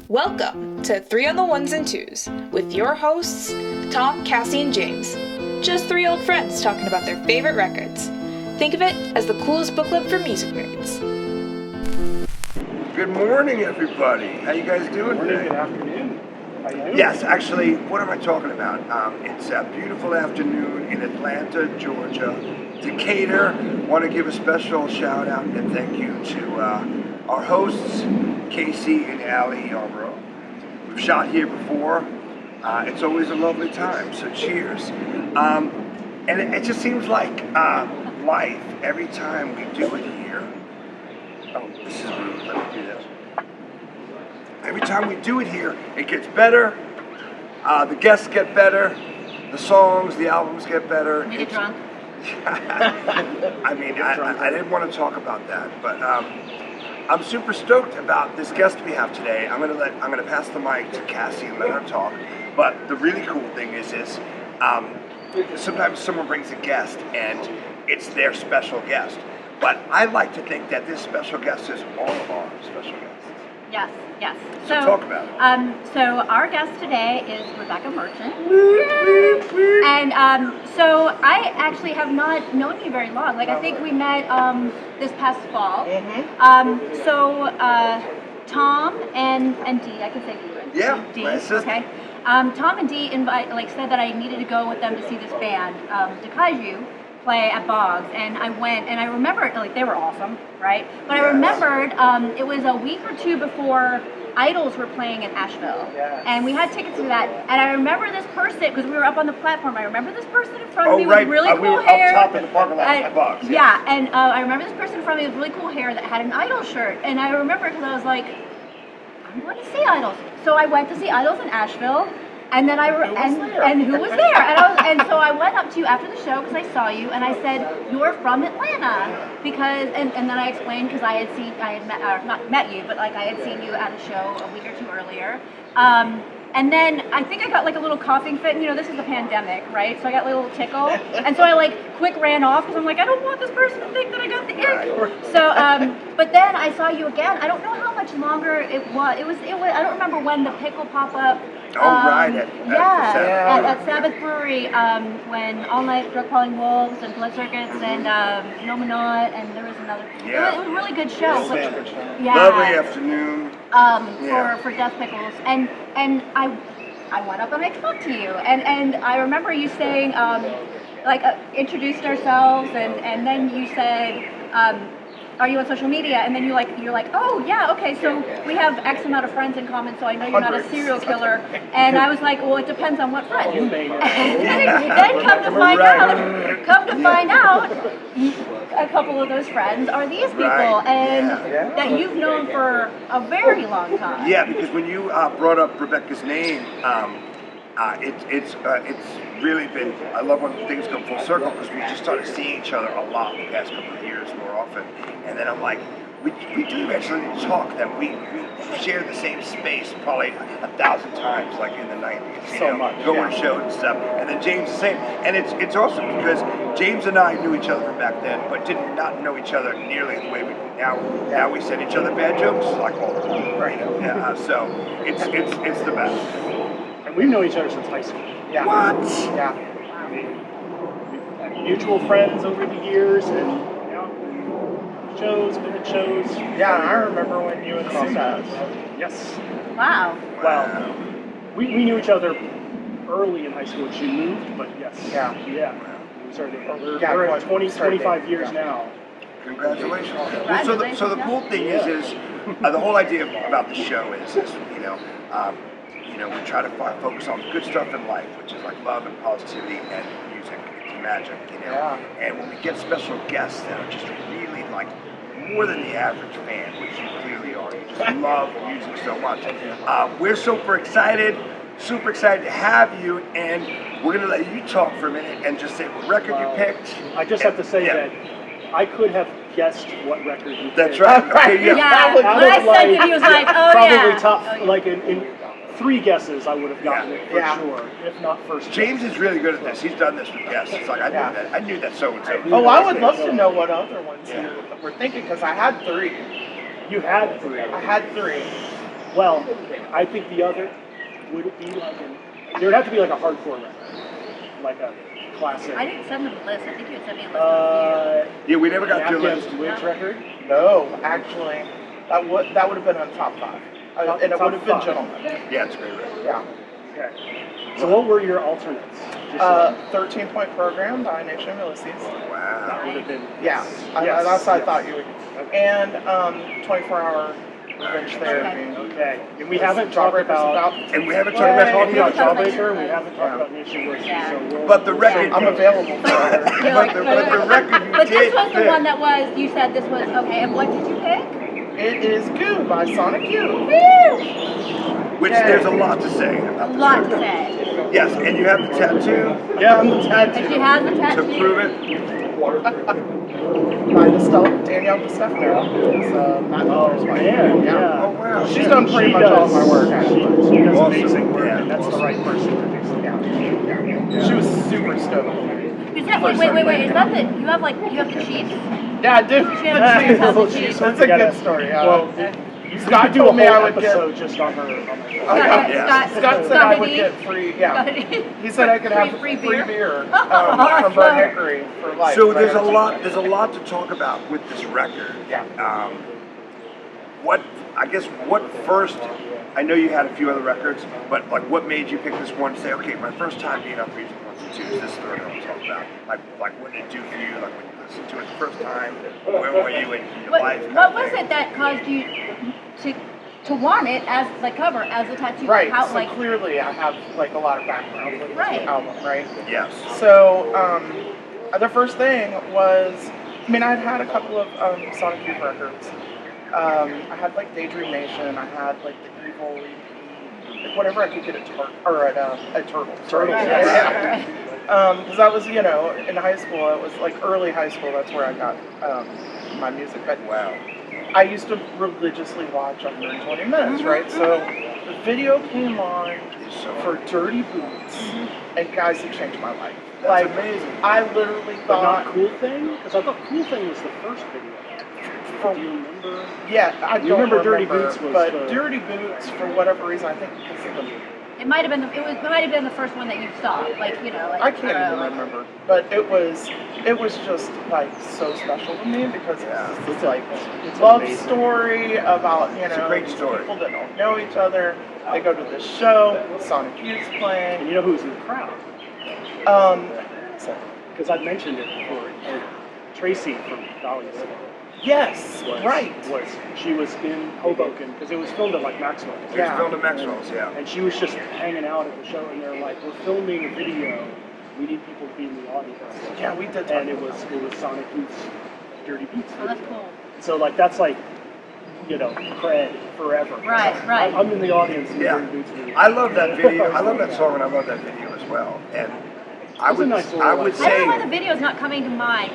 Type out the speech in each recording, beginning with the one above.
Welcome to 3 on the Ones and Twos with your hosts, Tom, Cassy, and James. Just 3 old friends talking about their favorite records. Think of it as the coolest book club for music nerds. Good morning, everybody. How you guys doing today? Good afternoon. How you doing? Yes, actually, what am I talking about? It's a beautiful afternoon in Atlanta, Georgia. Decatur. Want to give a special shout out and thank you to our hosts, Cassy and Allie Yarborough. We've shot here before. It's always a lovely time, so cheers. And it just seems like life every time we do it here. Oh, this is rude. Let me do this. Every time we do it here, it gets better. The guests get better. The songs, the albums get better. You get drunk? I mean, I didn't want to talk about that, but I'm super stoked about this guest we have today. I'm gonna pass the mic to Cassy and let her talk. But the really cool thing is sometimes someone brings a guest and it's their special guest. But I like to think that this special guest is all of our special guests. Yes. So talk about it. So our guest today is Becca Merchant. And so I actually have not known you very long. Like I think we met this past fall. So Tom and Dee, I can say Dee, right? Yeah, Dee, my sister. okay. Tom and Dee said that I needed to go with them to see this band, Dikaiju, play at Boggs, and I went, and I remember they were awesome, right? But yes. I remembered it was a week or two before Idols were playing in Asheville, yes. And we had tickets to that. And I remember this person because we were up on the platform. I remember this person in front of me with really cool we were hair. Up top in the parking lot at Boggs. Yes. Yeah, and I remember this person in front of me with really cool hair that had an Idol shirt, and I remember because I was like, I'm going to see Idols. So I went to see Idols in Asheville. And then who was there? And so I went up to you after the show because I saw you, and I said, "You're from Atlanta," because and then I explained because I had not met you, but I had seen you at a show a week or two earlier. And then I think I got a little coughing fit, and this is the pandemic, right? So I got a little tickle, and so I quick ran off because I'm like, I don't want this person to think that I got the ick. So, but then I saw you again. I don't know how much longer it was. It was. I don't remember when the pickle pop-up. Right at Sabbath Brewery, when All Night Drug Calling Wolves and Blood Circuits and Nominot, and there was another. Yeah. It was a really good show. Yeah. Lovely afternoon. For Death Pickles, and I went up and I talked to you, and I remember you saying introduced ourselves, and then you said. Are you on social media? And then you're like, oh yeah, okay, so we have X amount of friends in common, so I know you're not a serial killer. And I was like, well, it depends on what friends. You may know. Then come to find out, a couple of those friends are these people, and that you've known for a very long time. Yeah, because when you brought up Rebecca's name, it's really been. I love when things come full circle because we just started seeing each other a lot the past couple of years more often, and then I'm like, we do actually talk that we share the same space probably 1,000 times, like in the 90s. Going to shows and stuff, and then James the same, and it's awesome because James and I knew each other from back then, but did not know each other nearly the way we do now. Now we send each other bad jokes like all the time, right? So it's the best. And we've known each other since high school. Yeah. What? Yeah. We've had mutual friends over the years, and been at shows. Yeah, I remember when you and Sue. Yes. Wow. Well, we knew each other early in high school. She moved, but yes. Yeah. We started. We're at 25 years now. Congratulations. Well, so the cool thing is the whole idea about the show is we try to focus on the good stuff in life, which is love and positivity and music. It's magic, Yeah. And when we get special guests that are just really more than the average fan, which you clearly are. You just love music so much. We're super excited to have you, and we're going to let you talk for a minute and just say what record you picked. I just have to say that I could have guessed what record you picked. That's right. Okay, Yeah. When I said it, he was like, oh probably top, in 3 guesses I would have gotten it for sure, if not first. James is really good at this. He's done this with guests. It's like, I knew that so-and-so. Oh, I would love to know what other ones you were thinking, because I had 3. You had 3. I had 3. Well, I think the other would it be like there would have to be like a hardcore record, like a classic. I didn't send them a list. I think you had sent me a list of a Yeah, we never got to your Afghan's list. Witch record. No, actually, that would have been on top 5. And it Top would have been five. Gentlemen. Yeah, it's a great record. Yeah. Okay. So what were your alternates? Just 13-Point Program by Nation of Ulysses. that Wow. would have been. Yeah, Yes. that's what I Yes. thought you would. And 24-Hour Revenge Therapy. Okay. And we haven't talked about. And we haven't We talked haven't about talked any about of Jawbreaker. We haven't talked about Nation Wars. Yeah. So But the record- I'm available for her. You're like, But the record you but this did was the pick. one that was, you said this was, okay, and what did you pick? It is Goo by Sonic Youth. Which Yay. there's a lot to say A about this lot to record. say. Yes, and you have the tattoo Yeah, I'm the And she tattoo. has a to tattoo. prove it. By Danielle DeStefano. It's Matt Miller's wife. Man, yeah. Oh, wow. She's done pretty She much all of my work, actually. She does Awesome. amazing work, Yeah. and that's the right person to do so. She was super stoked. Is that, wait, is that the, you have the Chiefs? Yeah, I do. She had a chance Well, to she's choose. That's a good story. Well, you Scott could do a told me whole I would get- episode just on her. Oh, Scott, yeah. Scott said I would Scott get free. Yeah, he said I could have Free free beer? beer Awesome. from Burnt Hickory for life. So I there's a gotta lot. check There's a lot to talk about with this record. Yeah. What first? I know you had a few other records, but like, what made you pick this one? To say, okay, my first time being up Music 1 and 2 is this third one I'm talking about. Like, what did it do for you? Like when you listened to it the first time, where were you in your life? What was it that caused you to want it as the cover, as a tattoo? Right. How, So like, clearly, I have like a lot of background with this Right. album, right? Yes. So the first thing was, I mean, I'd had a couple of Sonic Youth records. I had like Daydream Nation. I had like the Evil EP, like whatever I could get at Turtles. Turtles, right? yes. Yeah. Because I was, in high school. It was like early high school. That's where I got my music. But Wow. I used to religiously watch 120 Minutes, right? So the video came on for Dirty Boots, and guys, it changed my life. That's amazing. I literally But thought, not Cool Thing? Because I thought Cool Thing was the first video. for, Do you remember? yeah, I You don't remember Dirty Boots was but the- Dirty Boots, for whatever reason, I think because of the, it might have been the first one that you saw, like I can't even remember, but it was just like so special to me because it's this like It's love amazing. story about It's a great these story. people that don't know each other. They go to this show, Sonic Youth's And playing. you know who's in the crowd? So, Because I've mentioned it before. Tracy from Dolly's. yes, right. She was in Hoboken because it was filmed at like Maxwell's. It was Yeah. filmed at Maxwell's, yeah. And she was just hanging out at the show, and they're like, "We're filming a video. We need people to be in the audience." Yeah, we did. And it was Sonic Youth's Dirty Beats. Oh, that's cool. So like that's like, cred forever. Right, right. I'm in the audience in the Yeah. Dirty Beats video. I love that video. I love that song, and I love that video as well. And I It's a would, nice little, I would like- I don't know why say, the video's not coming to mind.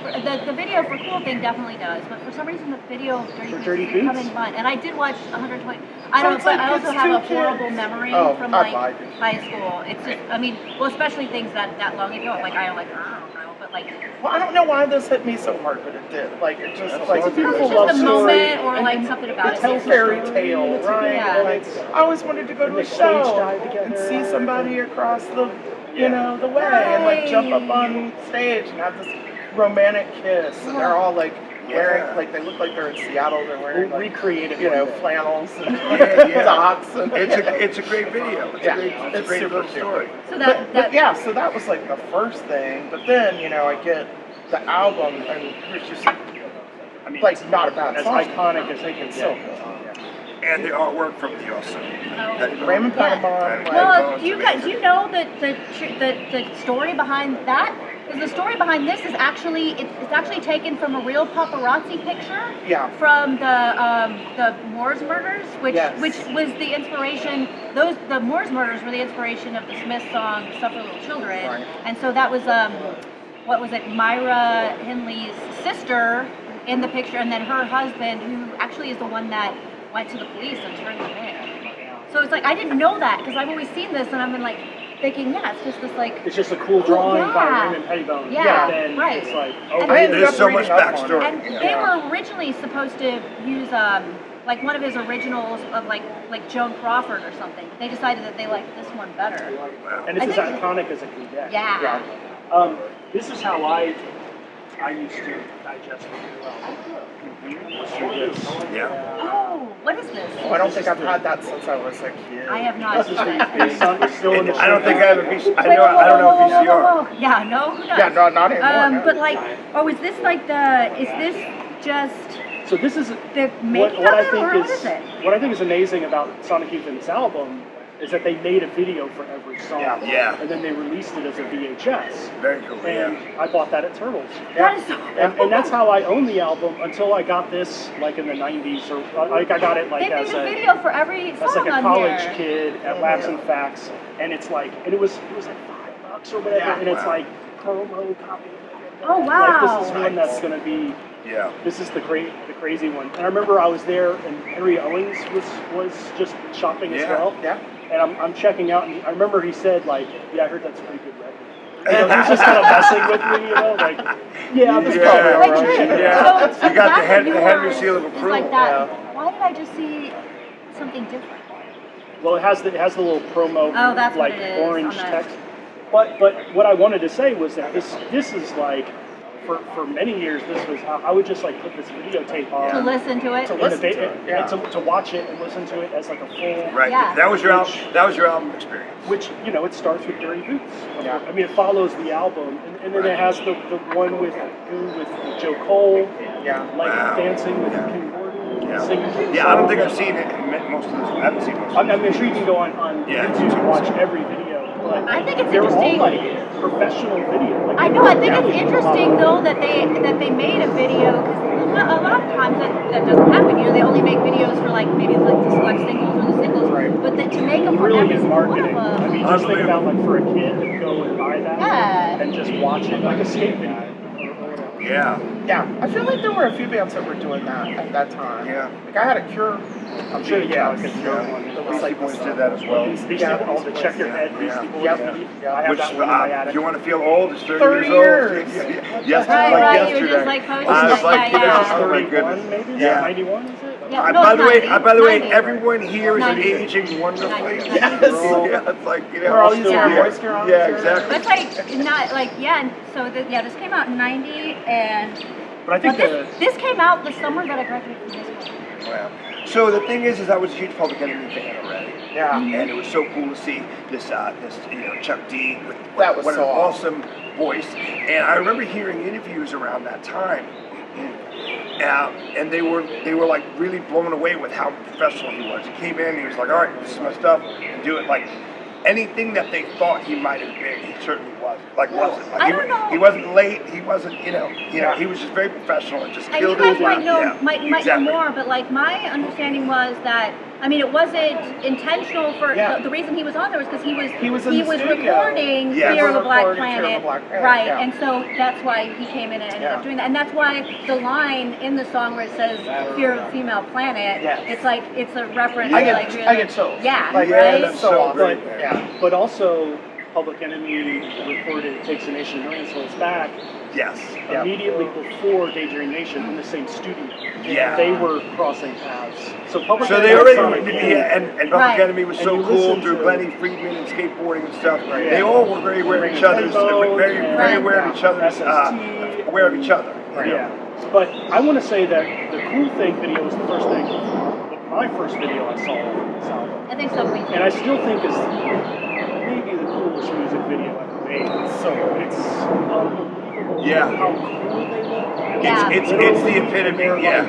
The video for Cool Thing definitely does, but for some reason the video of Dirty Boots Dirty isn't coming Boots? to mind. And I did watch 120. I don't, Sounds but like I also it's have a two horrible kids. memory Oh, from I like lied. high school. It's just, well, especially things that long ago. Like I don't know, but like Well, I don't know why this hit me so hard, but it did. Like it just like It's a beautiful it's love just a story. moment or like something about It's it. a fairy tale, right? Yeah. Like, I always wanted to go to And a they stage show dive and together. see somebody across the, the way, and like jump up on stage and have this romantic kiss, and they're all like wearing, like they look like they're in Seattle. They're wearing We'll like, recreate it one day. flannels and Yeah. dots. And, it's a great video. It's Yeah, a it's great super little story. So but yeah, so that was like the first thing. But then I get the album, and it's just like not a bad As song. iconic as they can So get. And the artwork from the awesome. Raymond Yeah. Panamon, like, Well, do you know the story behind that? Because the story behind this is actually it's actually taken from a real paparazzi picture. Yeah. From the Moores murders, which Yes. was the inspiration. The Moores murders were the inspiration of the Smiths song "Suffer Little Children," Right. and so that was what was it? Myra Hindley's sister in the picture, and then her husband, who actually is the one that went to the police and turned them in. So it's like I didn't know that because I've always seen this, and I've been like thinking, yeah, it's just this like. It's just a cool drawing by Yeah. Raymond Pettibone. Yeah, But then right. it's like, And oh, I ended There's up so reading much up on it. backstory. And they were originally supposed to use like one of his originals of like Joan Crawford or something. They decided that they liked this one better. And it's as iconic as it can get. Yeah. This is how I used to digest material. Yeah. Oh, what is this? Oh, I don't think I've had that since I was a kid. I have not. This is the sun still in the I don't think I have a VCR. Wait, whoa, I don't know whoa, whoa, VCR. whoa, whoa. Yeah, no, who does? Yeah, not anymore. No. But like, oh, is this like is this just So this is the making what of I it, think or what is it? What I think is amazing about Sonic Youth and this album is that they made a video for every song. Yeah. And then they released it as a VHS. Very cool. And I bought that at Turtles. That is so And that's how I owned the album until I got this like in the 90s or like I got it like They as made a video for every as song like a on college here. kid at Labs and Facts, and it's like, and it was like $5 or whatever, Yeah, and it's wow. like promo copy. Oh Like wow! this is one that's gonna be. Yeah. This is the crazy one. And I remember I was there, and Henry Owens was just shopping as Yeah. well. Yeah. And I'm checking out, and I remember he said like, "Yeah, I heard that's a pretty good record." You know, he's just kind of messing with me, you know, like, "Yeah, this is Yeah. probably Wait, alright." Trey, Yeah. so You got the back Henry of yours seal of is approval. like that. Yeah. Why did I just see something different? Well, it has the little promo, Oh, that's what like it is, orange on the- text. But what I wanted to say was that this is like for many years this was I would just like put this videotape on To listen to it. To and listen to it, and yeah. to watch it and listen to it as like a full Right. Yeah. That was your album. That was your album experience. which you know it starts with Dirty Boots. Yeah. I mean it follows the album and then it has the one with Joe Cole Yeah. like Wow. dancing with Yeah. Ken Gordon Yeah. singing. Yeah. I don't think I've seen it. Most of this. I haven't seen most. I'm sure you can go on Yeah. YouTube and watch every video. But I think it's they're interesting. all like professional video. Like, I know. I think yeah. it's interesting though that they made a video because a lot of times that doesn't happen. You know, they only make videos for like maybe like the select singles or the singles. Right. But to make them for Brilliant every single one of marketing. I them. mean, just think about like for a kid to go and buy that Yeah. and just watch it like a skate video. Yeah. Yeah. I feel like there were a few bands that were doing that at that time. Yeah. Like I had a Cure. I'm sure, yeah, like a VHS. Cure one. It was like Boys did that as well. These Yeah. all the check your head. These Yeah. people. Yep. Yeah, I have Which, that one in my attic. you want to feel old? It's 30, 30 years old. years. Yes, Right, like right, you yesterday. were just, like, posting I was it. like, Yeah, you know, yeah. oh my 31 goodness. maybe? Yeah. 91 is it? Yeah, no, By it's the way, 90. by the way, 90. everyone here is 90. aging wonderfully. 90. Yes. Yeah, it's like you know. We're all using still our here. voice care on. Yeah, exactly. That's like not like yeah. And so this came out in '90, and But I think this came out the summer that I graduated from high school. Wow. So the thing is I was a huge Public Enemy fan already. Yeah. And it was so cool to see this Chuck D with That was what so an awesome voice. And I remember hearing interviews around that time, and they were like really blown away with how professional he was. He came in, he was like, all right, this is my stuff, and do it like anything that they thought he might have been. He certainly wasn't. Like wasn't. Like, I don't know. He wasn't late. He wasn't. He was just very professional and just And you killed guys it. might know Yeah, might know exactly. more, but like my understanding was that I mean it wasn't intentional for Yeah. the reason he was on there was because He was in the studio. recording Yeah. Fear of the Black Recording Fear of the Planet, Black Planet, right? yeah. And so that's why he came in and ended Yeah. up doing that, and that's why the line in the song where it says "Fear of the Female Planet," Yes. it's like it's a reference. Yeah. to like really, I get chills. Yeah, Like, Yeah, right. that's so so awesome. great. Yeah. But also, Public Enemy recorded "Takes a Nation of Millions to Us Back" Yes. Yeah. immediately before Daydream Nation in the same studio. Yeah. They were crossing paths. So Public So Enemy they and already, Sonic Youth- yeah, and Public Right. Enemy was And so you cool listen through to- Lenny Friedman and skateboarding and stuff. Right. They all were very aware of each other's, very Right. aware of each other's, SST. aware of each other. Yeah. But I want to say that the Cool Thing video was the first thing, my first video I saw of this album. I think so. Me too. And I still think is maybe the coolest music video ever made. So it's unbelievable Yeah. how cool they look. Yeah. It's the epitome. They're Yeah. like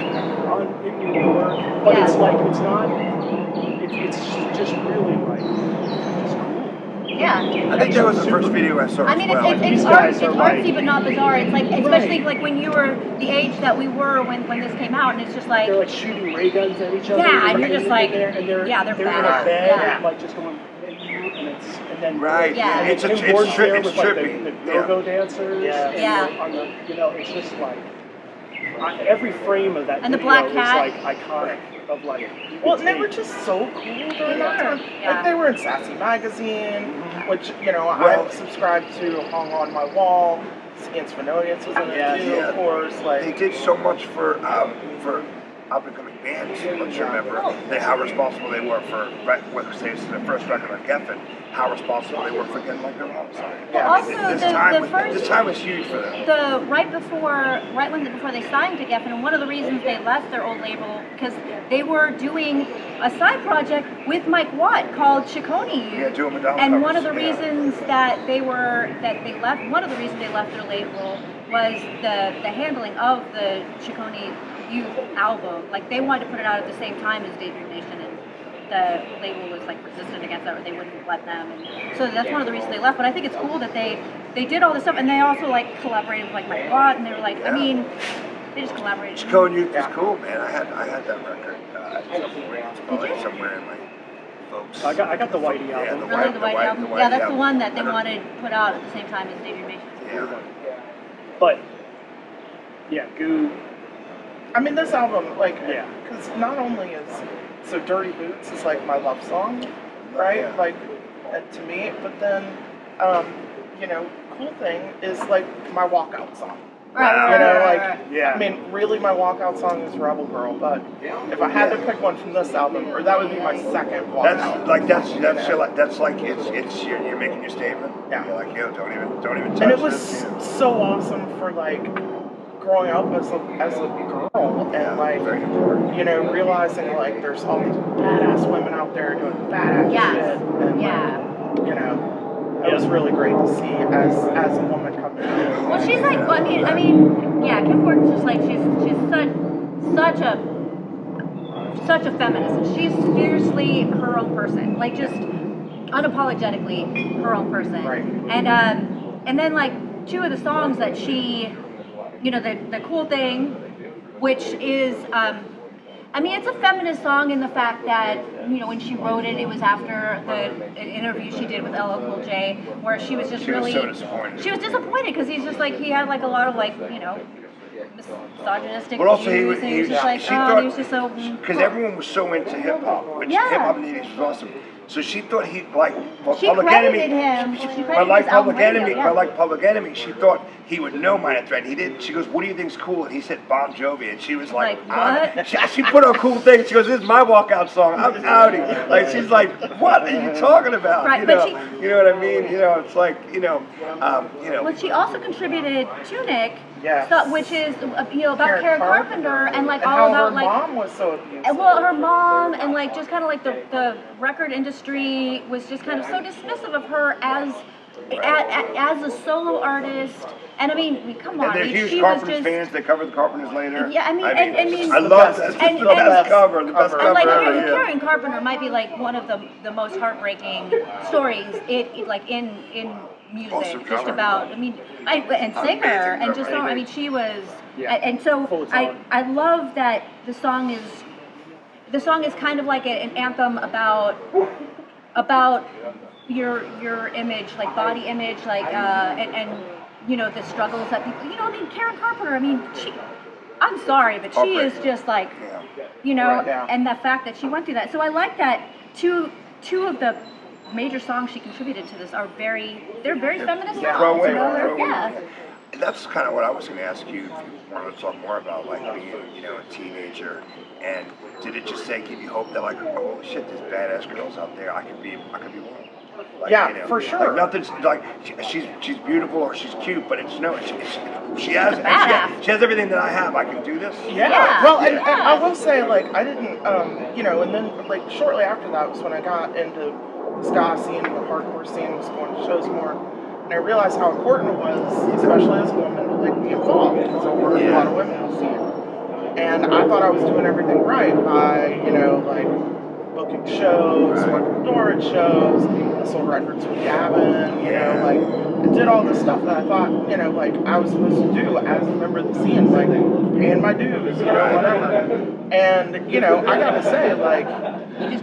unbelievable, but Yeah. it's like it's not. It's just really like just cool. Yeah. I think that was the first video I saw I as mean, well. it's These guys it's are like- artsy but not bizarre. It's like, especially Right. like when you were the age that we were when this came out, and it's just like, They're like shooting ray guns at each other. Yeah, and you're right? just like, and they're yeah, they're in a badass, bed, yeah. like just going, and then Right. Yeah. It's Tim it's Gordon's there it's with like trippy. the Yeah. go-go dancers. Yeah. and Yeah. On the, it's just like every frame of that And the video black is cat. like iconic. Of like, you Well, could and they were take- just so cool during that were, time. yeah. Like they were in Sassy Magazine, which Well- I subscribed to, hung on my wall. Against Fenolius was in it Yeah. too, Yeah. of course. They Like did so much for up and coming bands. Let's remember how responsible they were for, say it's the first record on Geffen, how responsible they were for getting like their own song. Well, also this time was huge for them. Right before they signed to Geffen, and one of the reasons they left their old label because they were doing a side project with Mike Watt called Ciccone. Yeah, doing Madonna and covers. one of the reasons that they left, one of the reasons they left their label was the handling of the Ciccone Youth album. Like they wanted to put it out at the same time as Daydream Nation, and the label was like resistant against that, or they wouldn't let them. And so that's one of the reasons they left. But I think it's cool that they did all this stuff, and they also like collaborated with like Mike Watt, and they were like, I mean, they just collaborated. Ciccone Youth is cool, man. I had that record at some point. It's probably somewhere in my folks. I got the Whitey album. Really, the White album? Yeah, that's the one that they wanted put out at the same time as Daydream Nation. Yeah. But yeah, Goo. I mean, this album, like, because not only is so Dirty Boots is like my love song, right? Yeah. Like, to me, but then, you know, cool thing is like my walkout song. Right. I mean, really, my walkout song is Rebel Girl, but if I had to pick one from this album, or that would be my second walkout. That's like it's you're making your statement. Yeah. You're like, yo, don't even touch And it was this. so awesome for like growing up as a girl and like you know realizing like there's all these badass women out there doing badass shit. And, like, you know. It was really great to see as a woman coming out. Well, she's like, I mean, yeah, Kim Gordon's just like she's such a feminist. She's fiercely her own person, like just unapologetically her own person. Right. And then like two of the songs that she, you know, the cool thing, which is. I mean, it's a feminist song in the fact that, you know, when she wrote it, it was after the interview she did with LL Cool J, where she was just She was really... so disappointed. She was disappointed because he's just like, he had like a lot of like, you know, misogynistic But also views, and he was just like, he was just so... Because everyone was so into hip-hop, which Yeah. hip-hop in the 80s was awesome. So she thought he, like, She Public credited Enemy. him. She credited But like his album Public Enemy, radio, yeah. but like Public Enemy, she thought he would know Minor Threat. He didn't. She goes, "What do you think's cool?" And he said Bon Jovi, and she was like, what? She put on cool thing. She goes, "This is my walkout song. I'm outie." Like she's like, "What are you talking about?" Right, you but know, you know what I mean? You know, it's like, you know. Well, she also contributed Tunic, Yes. which is, you know, about Karen Carpenter, and like all how about her like... mom was so abusive. Well, her mom and like just kind of like the record industry was just kind of so dismissive of her as a solo artist. And I mean, come on, And they're huge she Carpenters was just fans. They covered the Carpenters later. Yeah, I mean, I love that. and- The best cover. The best and cover like ever. Yeah. Karen Carpenter might be like one of the most heartbreaking stories like in music, Awesome just drummer. about. I mean, and singer, and just drummer. I mean, she was, Yeah. and so Full of talent. I love that the song is kind of like an anthem about your image, like body image, like and you know the struggles that people, you know, I mean Karen Carpenter, I mean I'm sorry, but she is just like, you know, and the fact that she went through that. So I like that two of the major songs she contributed to this are very feminist songs. Pro-women, You know, pro-women. That's kind of what I was going to ask you if you wanted to talk more about, like being, you know, a teenager, and did it just give you hope that like, oh shit, there's badass girls out there, I could be one. Like, Yeah, you know, for sure. Like nothing's like she's beautiful or she's cute, but it's no, she has everything that I have. I can do this. Yeah. Well, and I will say, like, I didn't, you know, and then, like, shortly after that was when I got into the ska scene, the hardcore scene, was going to shows more, and I realized how important it was, especially as a woman, to, like, be involved, because there were a lot of women in the scene. And I thought I was doing everything right by, you know, like, booking shows, working door at shows, I sold records with Gavin, you know, like, I did all this stuff that I thought, you know, like, I was supposed to do as a member of the scene, like, paying my dues, you know, whatever. And, you know, I gotta say, like,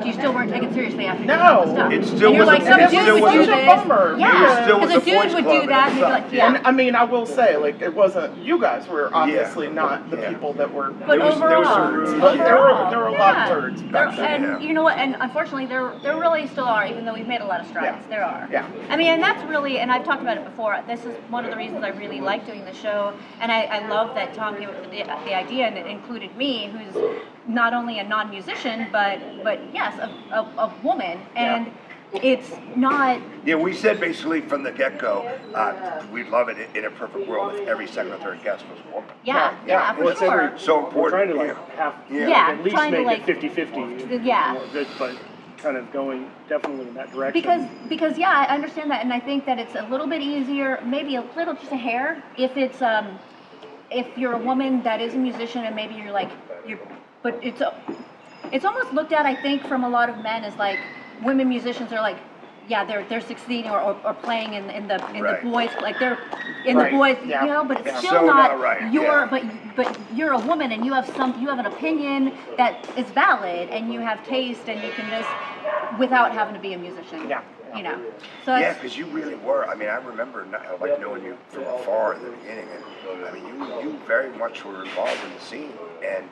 you still weren't taken seriously after doing No. all the stuff. It still and you're was like, a- some it dude still would was do a this. bummer. Yeah, Still was because a a dude boys' would club do that and you'd be and like, yeah. and I mean, I will say, like, it wasn't, you guys were obviously not the people that were, But There was overall, some- but there were a lot of turds There- back then. and you know what? And unfortunately, there really still are. Even though we've made a lot of strides, there are. Yeah. I mean, and that's really, and I've talked about it before. This is one of the reasons I really like doing the show, and I love that Tom came up with the idea and it included me, who's not only a non-musician, but yes, a woman, and it's not. Yeah, we said basically from the get-go, we'd love it in a perfect world if every second or third guest was a woman. Yeah, for sure. So We're trying important. to have Yeah, at least trying to, make like, it 50-50. Yeah. But kind of going definitely in that direction. Because I understand that, and I think that it's a little bit easier, maybe a little, just a hair, if it's if you're a woman that is a musician and maybe but it's almost looked at, I think, from a lot of men as like women musicians are like, yeah, they're succeeding or playing in the boys, like they're in the boys, you know, but it's still So not right. your, but you're a woman and you have an opinion that is valid and you have taste and you can just, without having to be a musician. You know. So Yeah, because you really were. I mean, I remember like knowing you from afar in the beginning, and I mean, you very much were involved in the scene, and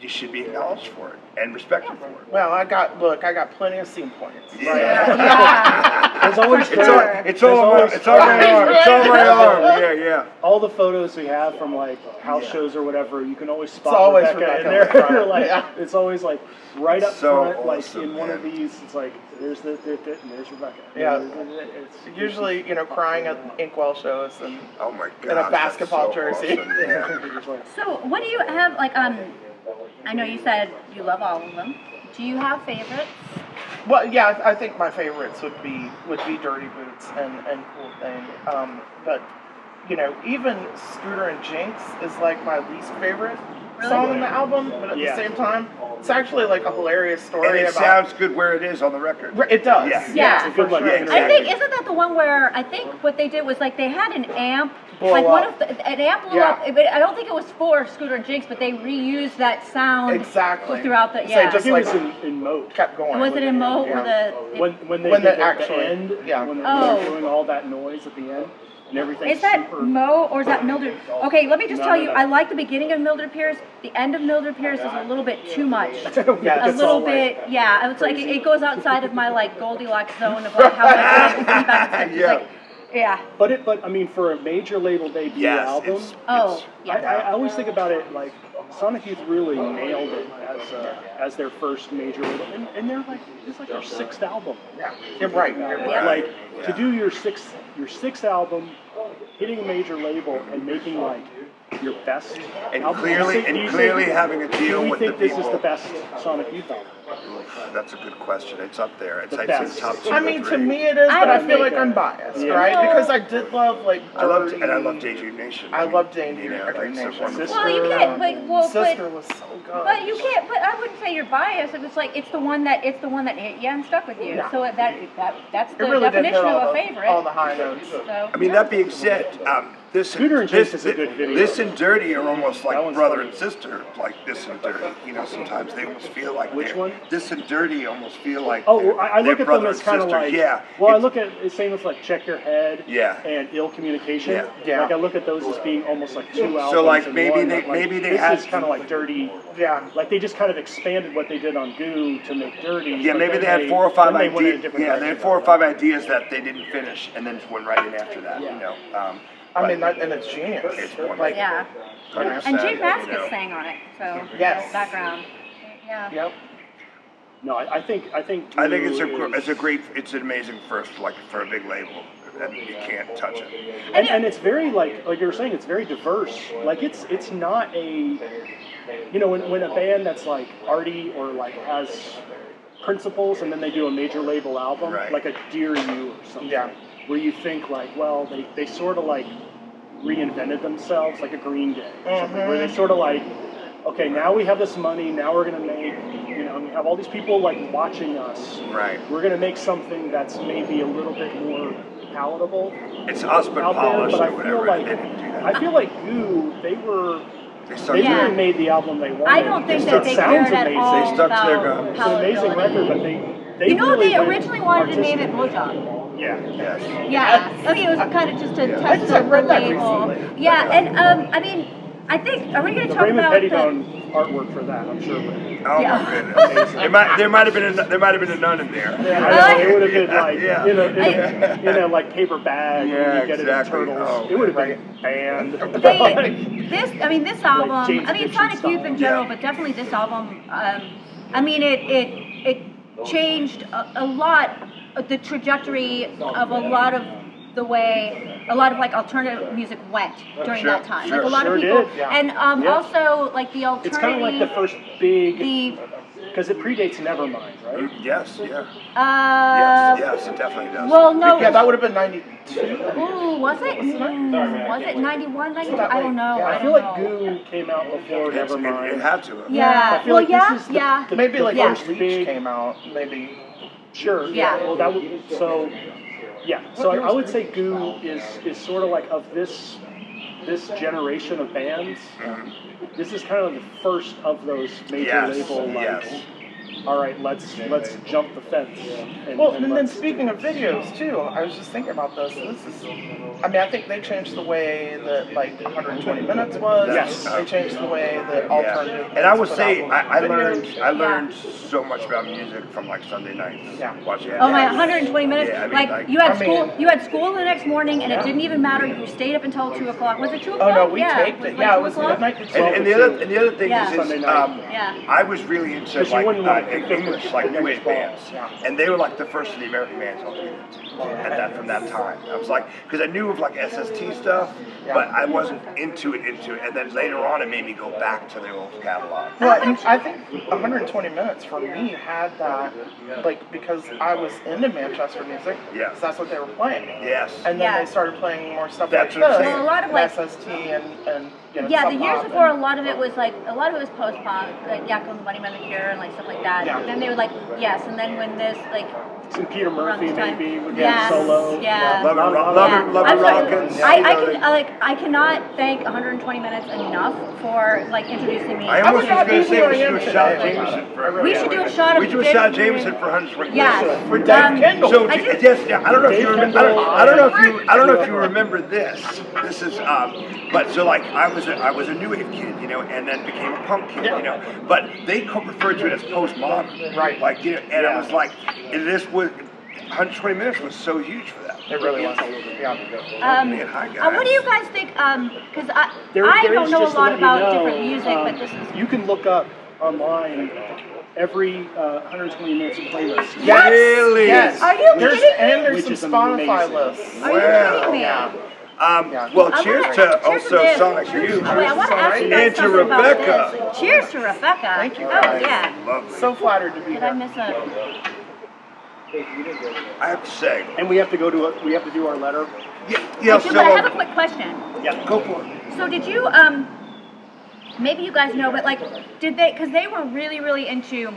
you should be acknowledged for it and respected for it. Well, I got plenty of scene points. There's always It's all my arm. Yeah. All the photos we have from like house shows or whatever, you can always spot always Rebecca in Rebecca there. front. Like it's always like right up So front, like awesome, in one of man. these. It's like there's this and there's Rebecca. Yeah. It's Usually, crying at Inkwell shows and Oh my god. in a basketball jersey. Awesome. Yeah. So what do you have, like, I know you said you love all of them. Do you have favorites? Well, yeah, I think my favorites would be Dirty Boots and Cool Thing. But even Scooter and Jinx is like my least favorite song on the album. But at the same time, it's actually like a hilarious story. And it sounds good where it is on the record. It does. Yeah. it's a good like Exactly. I think, isn't that the one where I think what they did was like they had an amp, Blow like one up. of an amp blew up. But I don't think it was for Scooter and Jinx, but they reused that sound Exactly. throughout the So yeah. just it like was in mode. kept going. Was it in Mo Yeah. or the? When they When did they actually- the end, yeah. when they Oh. were doing all that noise at the end and everything. Is that super, Mo or is that Mildred? Okay, let me just No, tell no, you, no. I like the beginning of Mildred Pierce. The end of Mildred Pierce is a little bit too much. Yeah, A it's little all bit, yeah. It's like it goes outside of my like Goldilocks zone of like how much I can see back and forth. It's like, yeah. But I mean, for a major label debut album, I always think about it like Sonic Youth really nailed it as their first major label, and they're like it's like their sixth album. Yeah, you're right. Like to do your sixth album, hitting a major label and making like your best And album. clearly having a deal Do we with think the this people. is the best Sonic Youth album? That's a good question. It's up there. It's The I'd say best. top 2 I or mean, 3. to me it is, but I feel like I'm biased, Yeah. right? No. Because I did love like I love Dirty. Daydream Nation. I love Daydream You know, Nation. that's a wonderful- Sister. Well, you can't. Sister was so good. But you can't. But I wouldn't say you're biased. It's like it's the one that hit you and stuck with you. Yeah. So that's It the really did hit definition all of a the, favorite. all the high notes. So, I mean, that being said, this Scooter and Jinx is a good video. This and Dirty are almost like That one's brother funny. and sister. Like this and Dirty. Sometimes they almost feel like Which they're- one? This and Dirty almost feel like. Oh, they're- I look they're at them brother as and kind of sister. like, Yeah. well, I It's- look at the same with like Check Your Head Yeah. and Ill Communication. Yeah. Like I look at those as being almost like two albums. So, like, in maybe one, they- but, like, maybe they this had- is kind of like Dirty. Yeah. Like they just kind of expanded what they did on Goo to make Dirty. Yeah, but maybe then they had 4 or 5 then they went in a ideas. different Yeah, they had direction. 4 or 5 ideas that they didn't finish, and then just went right in after that. Yeah. I mean, and it's genius. It's wonderful. Like, yeah. 100%, And Jake Vasquez you know. sang on it. So Yes. background. Yeah. Yep. No, I think I think it's an amazing first, like for a big label, and you can't touch it. and it's very like you were saying, it's very diverse. Like it's not a, when a band that's like arty or like has principles and then they do a major label album, Right. like a Dear You or something, Yeah. where you think like, well, they sort of like reinvented themselves, like a Green Day or something, where they sort of like, okay, now we have this money, now we're gonna make, we have all these people like watching us. Right. We're gonna make something that's maybe a little bit more palatable. It's us but out there, polished but or whatever. I They didn't do feel that. like Goo, they stuck really to Yeah. made the album they wanted. I don't think that It they sounds cared at amazing. all They stuck to their about guns. It's an amazing record, but they really they went originally wanted to name it artistic. Blowjob. Yeah. Yes. Yeah. I mean, it was kind of just to test I the read that label. recently. Yeah, and I mean, I think, are we going to The talk Raymond about Pettibone artwork for that, I'm sure. Oh Yeah. my goodness! There might have been a nun in there. Yeah, I know, it would have been like Yeah. in a like paper bag Yeah, when you get exactly. it in Turtles. Oh, it would have right. been banned. this album, Jane's I mean, Addiction Sonic Youth in style. general, Yeah. but definitely this album, I mean, it changed a lot the trajectory of a lot of the way a lot of like alternative music went during Sure, that time. sure. Like a lot Sure of people, did, yeah. and Yeah. also like the alternative. It's kind of like the first big, The because it predates Nevermind, right? Yes, yeah. uh, Yes, it definitely does. well, no. Yeah, that would have been 92. Ooh, was it? Was it 91, 92? I don't know. Yeah, I I don't feel like know. Goo came out before It Nevermind. had to have. Yeah. I feel Well, like yeah, this is the- yeah. Maybe like Yeah. when Bleach big- came out, maybe. Sure. Yeah. Well, that would so. Yeah. So I would say Goo is sort of like of this generation of bands. This is kind of the first of those major Yes, label like. yes. All right, let's jump the fence. Well, and then let's- speaking of videos too, I was just thinking about this. I mean, I think they changed the way that like 120 minutes was. Yes. They changed the way that alternative. And I would bands put say out I videos. learned so much about music from like Sunday nights. Yeah. Watching it. Oh my, 120 minutes. Yeah, I mean, like you had I school. mean- You had school the next morning, and it didn't even matter. You stayed up until 2 o'clock. Was it 2 Oh o'clock? no, we yeah. taped it. like Yeah, it 2 was o'clock? midnight to 12. And the other thing Yeah. is Sunday night. Yeah. I was really into 'Cause you like wouldn't want to pick English, the like new next wave ball. bands, Yeah. and they were like the first of the American bands I was into at that from that time. I was like, because I knew of like SST stuff, but I wasn't into it, and then later on it made me go back to their old catalog. Well, and I think 120 minutes for me had that, like, because I was into Manchester music. Yeah. So that's what they were playing. Yes. And then Yeah. they started playing more stuff That's like what I'm this. saying. Well, a lot of, like- SST and you know. Yeah, the Sub years Pop before, a and- lot of it was post-punk, like Yakko and the Bunny Man the Cure and like stuff like that. Yeah. Then they were like, yes, and then when this like Some Peter around Murphy this time, maybe would yes, be solo. yeah. Love Not a lot of- Love Yeah. Love I'm sorry, Rockins. I cannot thank 120 minutes enough for like introducing me. I almost would was not going be to say who we I should am do a shot today. Jameson for. We should do a shot of We do a shot Jameson. Jameson for 120 Yes. minutes. For Dave Kendall. So I just- yes, yeah, I don't know if you Dave remember. Kendall, I don't know if you remember this. This is but so like I was a new wave kid, you know, and then became a punk kid, you know. But they referred to it as postmodern, Right. Like, you know, and it was like this was 120 minutes was so huge for that. It really was. Yeah. Man, hi, guys. What do you guys think? Because I There don't is, know a just to lot let you about know, different music, but this is. You can look up online every 120 minutes of playlist. Yes. Really? Yes. Are you There's, kidding me? and there's Which some is Spotify amazing. lists. Are you kidding me? Yeah. Well, I cheers wanna- to cheers also this. Sonic Youth. Oh, wait, I want to ask you guys And to something about Rebecca. this. Cheers to Rebecca. Thank you, Oh guys. yeah. Lovely. So flattered to be Did I here. miss a? I have to say, And we have to do our letter. yeah. I do, So but I have a quick question. Yeah. go for it. So did you maybe you guys know, but like did they, because they were really really into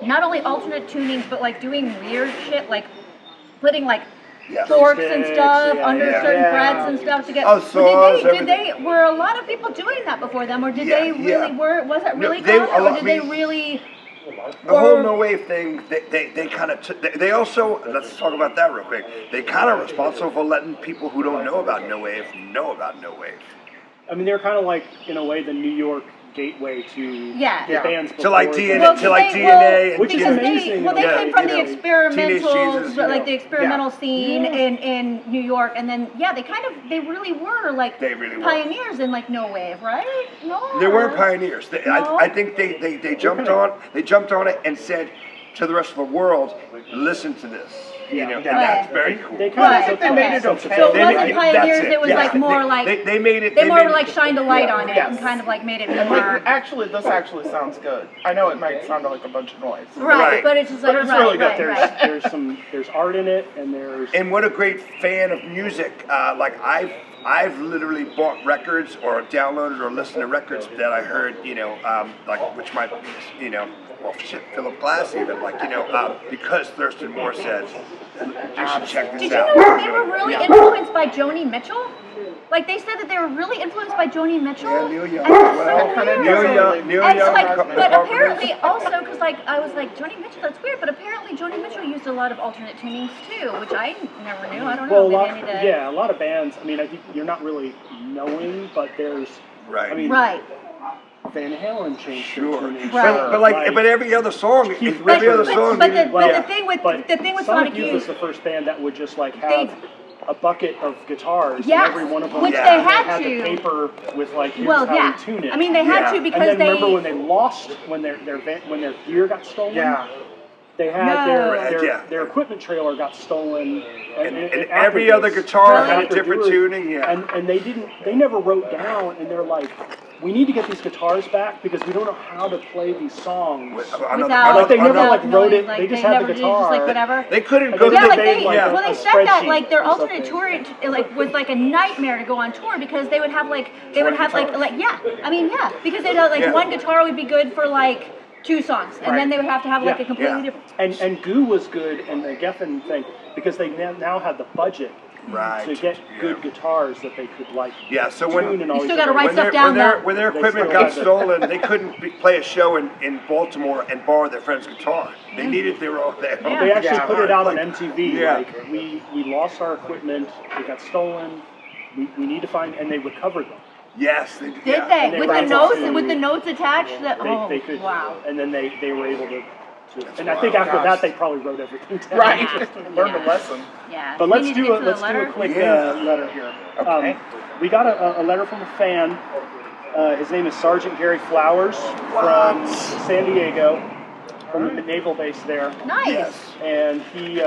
not only alternate tunings but like doing weird shit like putting like Yeah. forks and Sticks, stuff yeah, under yeah. certain Yeah. breads and stuff to get. Oh, but saws, did they were a lot of people doing that before them, or did Yeah, they really yeah. was it No, really they- common, a or lot- did they we- really? The whole Or- no wave thing, they kind of they also, let's talk about that real quick. They kind of responsible for letting people who don't know about no wave know about no wave. I mean, they're kind of like, in a way, the New York gateway to Yeah. the bands To like before DNA, them. to like they- DNA, and Which is because amazing, They, well, they yeah, came from you the know, experimental, Teenage Jesus, you like know. the experimental Yeah. scene in New York, and then they really were like They really were. pioneers in like no wave, right? No, They weren't pioneers. No. I think they jumped on it and said to the rest of the world, listen to this. You Yeah. know, and Yeah. that's very cool. They But- kind of they made it okay. So it They wasn't made- pioneers. that's It was yeah. like more like they made it. they more made it- like shined a light on it Yes. and kind of like made it And more like, actually, this actually sounds good. I know it might sound like a bunch of noise. right, Right. but it's just like But it's right, really good. right, There's right. there's art in it, and there's And what a great fan of music. Like I've literally bought records or downloaded or listened to records that I heard, you know, like which might, you know, well, shit, Philip Glass even, like, you know, because Thurston Moore said, you should check this Did you out. know that they were really influenced by Joni Mitchell? Like they said that they were really influenced by Joni Mitchell. Yeah, Neil Young And as it's well. so weird. Neil And so, Young, like, Carpenter but Carpenters. apparently also, because like I was like Joni Mitchell, that's weird. But apparently Joni Mitchell used a lot of alternate tunings too, which I never knew. I don't know. well, Maybe I need to. a lot of bands. I mean, I think you're not really knowing, but there's Right. I mean, Right. Van Halen changed Sure. their tuning. Right. But every other song, Keith every other Richards. song. But the Well, thing with but Sonic Youth Youth, was the first band that would just like have a bucket of guitars, Yes, and every one of them which they had the to. paper with like here's well, how yeah. we tune it. I mean, they had to because and then they. remember when they lost when their gear got stolen? Yeah. They had No. their equipment trailer got stolen, And after every other this. guitar Really? had a After different they were- tuning. Yeah. And they never wrote down, and they're like, we need to get these guitars back because we don't know how to play these songs. Without, Like, they never, without like, wrote knowing, it, like, they just had the never did, guitar. just like whatever. They couldn't And go then to Yeah, the like made, well, they a said that spreadsheet like their or alternate something. tour like was like a nightmare to go on tour because they would have like because they'd have like one guitar would be good for like 2 songs and then they would have to have like a completely different. And Goo was good, and the Geffen thing because they now had the budget to get good guitars that they could like. Yeah, so tune when and all You these still gotta other- write stuff down though. when their They equipment still got have it. stolen, they couldn't play a show in Baltimore and borrow their friend's guitar. They needed their own. Yeah. They actually put it out on Like, MTV. yeah. Like we lost our equipment, it got stolen. We need to find, and they recovered them. Yes, they Did yeah. they? And they With were the able notes to- with the notes attached? That They could, wow. and then they were able to. And I wild. think after Gosh. that they probably wrote everything down. Right. Yeah. Learned a lesson. Yeah. But We let's need to do get a to the let's do letter. a quick Yeah. letter here. Okay. We got a letter from a fan. His name is Sergeant Gary Flowers from San Diego, from the naval base there, Nice. and he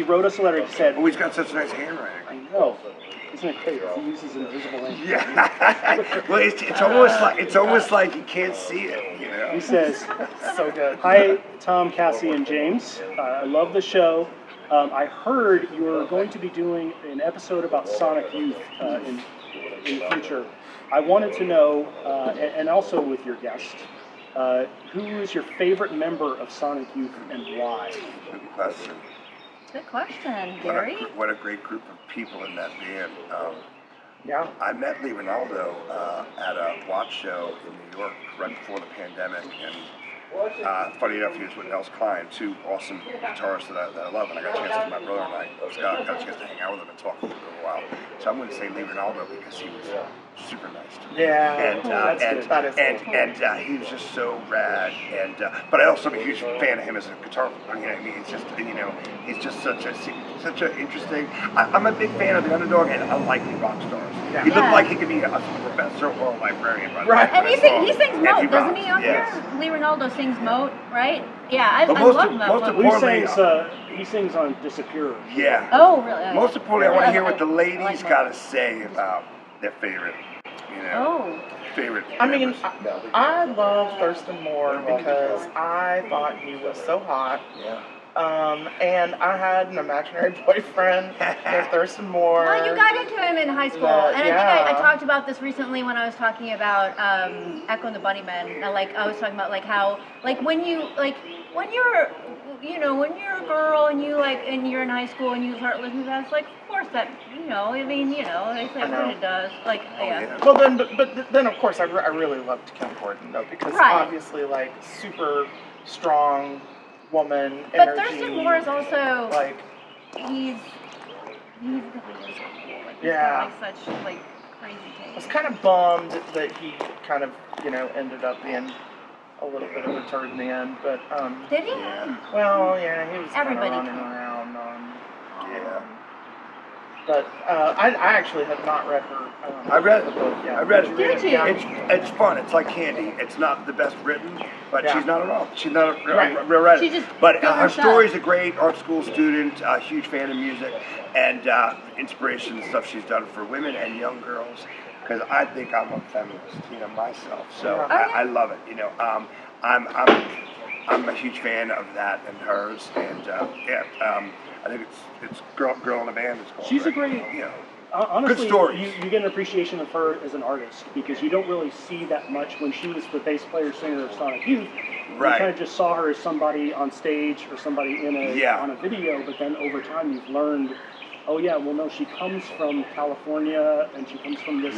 wrote us a letter. He said, Oh, he's got such nice handwriting. "I know, isn't it crazy? He uses invisible ink." Yeah. Well, it's almost like you can't see it. You know. He says, So good. "Hi, Tom, Cassy, and James. I love the show. I heard you are going to be doing an episode about Sonic Youth in the future. I wanted to know, and also with your guest, who is your favorite member of Sonic Youth and why?" Good question. Good question, Gary. What a great group of people in that band. Yeah. I met Lee Ronaldo at a watch show in New York right before the pandemic, and funny enough, he was with Nels Klein, 2 awesome guitarists that I love, and I got a chance to, my brother and I, Scott, got a chance to hang out with him and talk with him for a while. So I'm going to say Lee Ronaldo because he was super nice to me. Yeah. And he was just so rad. And but I also am a huge fan of him as a guitar player. You know, I mean, it's just he's just such a interesting. I'm a big fan of the underdog and unlikely rock stars. Yeah. He looked Yeah. like he could be a professor or a librarian. By the Right. way, And he sings And Moat, doesn't he, on yes. here? Lee Ronaldo sings Moat, right? Yeah, I But love most that one. importantly, He sings on Disappear. Yeah. Oh, really? Most importantly, I want to hear what the I ladies like got Moat. to say about their favorite, favorite. I mean, members. I love Thurston Moore because I thought he was so hot. Yeah. And I had an imaginary boyfriend named Thurston Moore. Well, you got into him in high school, But, and yeah. I think I talked about this recently when I was talking about Echo and the Bunnymen. Like I was talking about like how when you're a girl and and you're in high school and you start listening to that, it's like of course that they say everybody does. Like yeah. Well, but then of course I really loved Kim Gordon though because obviously like super strong woman But energy. Thurston Moore is also like he's really is cool. Like, he's Yeah. got, like such like crazy I was taste. kind of bummed that he kind of ended up being a little bit of a turd in the end, but Did he? well, yeah, he was Everybody kind of can. running around. Yeah. But I actually have not read her. I read the it. book yet. I read it. Did you? It's fun. It's like candy. It's not the best written, but Yeah. she's not at all. She's not a Right. real writer. She just But doing her her stuff. story's a great art school student, a huge fan of music, and inspiration and stuff she's done for women and young girls. Because I think I'm a feminist, myself. So I love it. I'm a huge fan of that and hers, and I think it's girl in a band is called. She's a right? great. Good Honestly, stories. you get an appreciation of her as an artist because you don't really see that much when she was the bass player singer of Sonic Youth. Right. You kind of just saw her as somebody on stage or somebody on a video, but then over time you've learned oh yeah, well no, she comes from California and she comes from this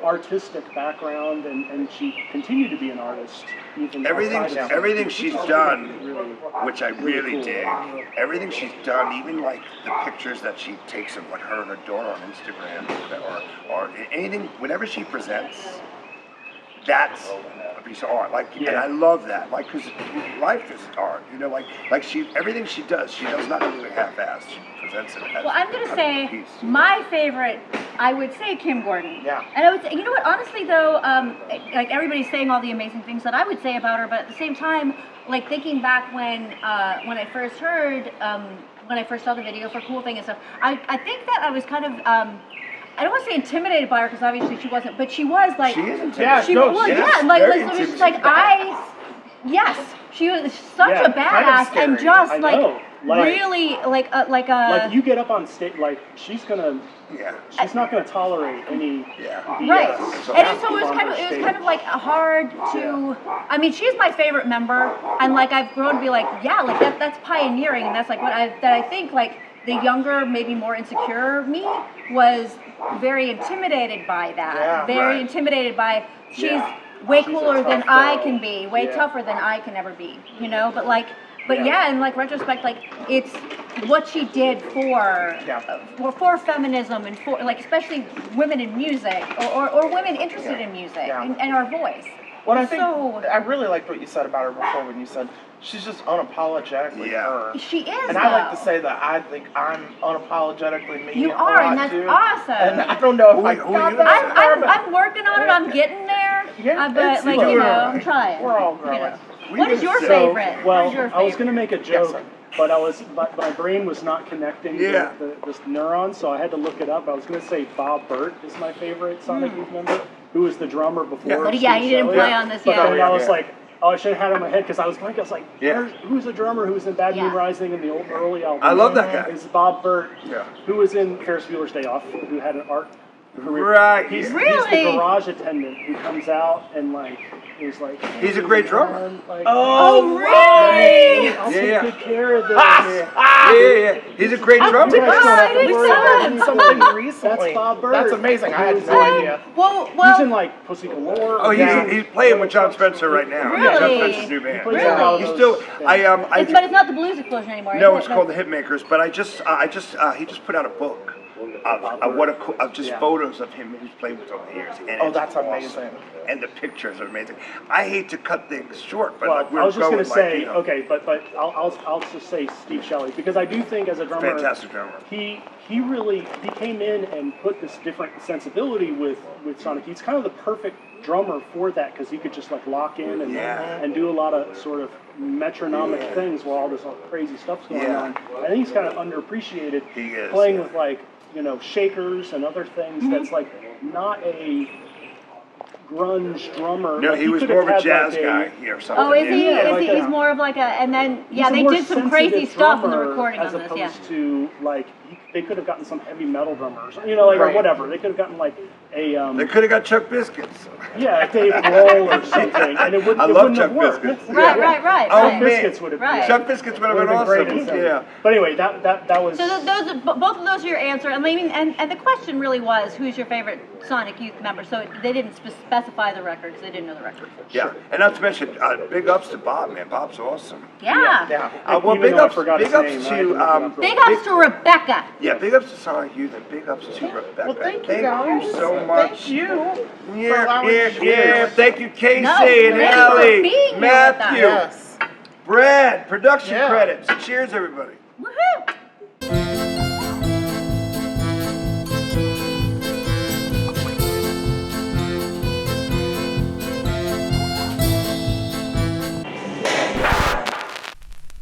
artistic background, and she continued to be an artist. Even everything she's done, which I really dig. Everything she's done, even like the pictures that she takes of what her and her daughter on Instagram, or anything, whenever she presents, that's a piece of art. Like, and I love that. Like, because life is art, you know. Like everything she does not do it half-assed. She presents it as well, I'm gonna say my favorite. I would say Kim Gordon. Yeah. And I would say, you know what? Honestly, though, like everybody's saying all the amazing things that I would say about her, but at the same time, like thinking back when I first heard, when I first saw the video for Cool Thing and stuff, I think that I was kind of. I don't want to say intimidated by her because obviously she wasn't, but she was like. She is intimidated. Yeah, she was like yes, she was such a badass and just like really like you get up on stage, like she's not gonna tolerate any right. And so it was kind of like hard to. I mean, she's my favorite member, and like I've grown to be like like that's pioneering, and that's like what I think like the younger, maybe more insecure me was very intimidated by that. Intimidated by she's way cooler than I can be, way tougher than I can ever be, you know. But like, in like retrospect, like it's what she did for feminism and for like especially women in music or women interested in music and our voice. Well, I think I really liked what you said about her before when you said she's just unapologetically her. She is, and I like to say that I think I'm unapologetically me. You are, and that's awesome. And I don't know if I'm working on it. I'm getting there. But like I'm trying. We're all growing. You know. What is your favorite? Well, I was going to make a joke, but my brain was not connecting this neuron, so I had to look it up. I was going to say Bob Burt is my favorite Sonic Youth member, who was the drummer before. But he didn't play on this yet. But I was like, I should have had it in my head because I was blank. I was like, who's the drummer who was in Bad Moon Rising in the early album? I love that guy. It's Bob Burt, who was in Ferris Bueller's Day Off, who had an art career. Right. He's the garage attendant who comes out and like is like. He's a great drummer. Like, really? I'll take good care of this. Yeah. He's a great drummer. Something recently. That's Bob Burt. That's amazing. I had no idea. Well, he's in like Pussy Galore. Oh, he's playing with John Spencer right now. Really? John Spencer's new band. Really? He's still. But it's not the Blues Explosion anymore. No, it's called the Hitmakers. But he just put out a book of just photos of him he's played with over the years. And that's awesome. amazing. And the pictures are amazing. I hate to cut things short, but I was just going to say, but I'll just say Steve Shelley, because I do think as a drummer, fantastic drummer. He came in and put this different sensibility with Sonic. He's kind of the perfect drummer for that because he could just like lock in and do a lot of sort of metronomic things while all this crazy stuff's going on. I think he's kind of underappreciated. He is, playing with like shakers and other things. That's like not a grunge drummer. No, like, he was more of a jazz guy or something. Oh, is he? He's more of like a, and then they did some crazy stuff in the recording as on this. Opposed to like they could have gotten some heavy metal drummers, or whatever. They could have gotten like a. They could have got Chuck Biscuits. Yeah, Dave Grohl or something, and it wouldn't. I love Chuck Biscuits. Right. Oh man, Biscuits would have been. Chuck Biscuits would have been awesome. Yeah. But anyway, that was. So both of those are your answer. I mean, and the question really was, who's your favorite Sonic Youth member? So they didn't specify the record because they didn't know the record. Yeah, and not to mention, big ups to Bob, man. Bob's awesome. Yeah. Well, big ups to Rebecca. Yeah, big ups to Sonic Youth and big ups to Rebecca. Well, thank you guys. So much. Thank you. Yeah. Thank you, Casey and Ellie, Matthew, Brad. Production credits. Cheers, everybody. Woohoo!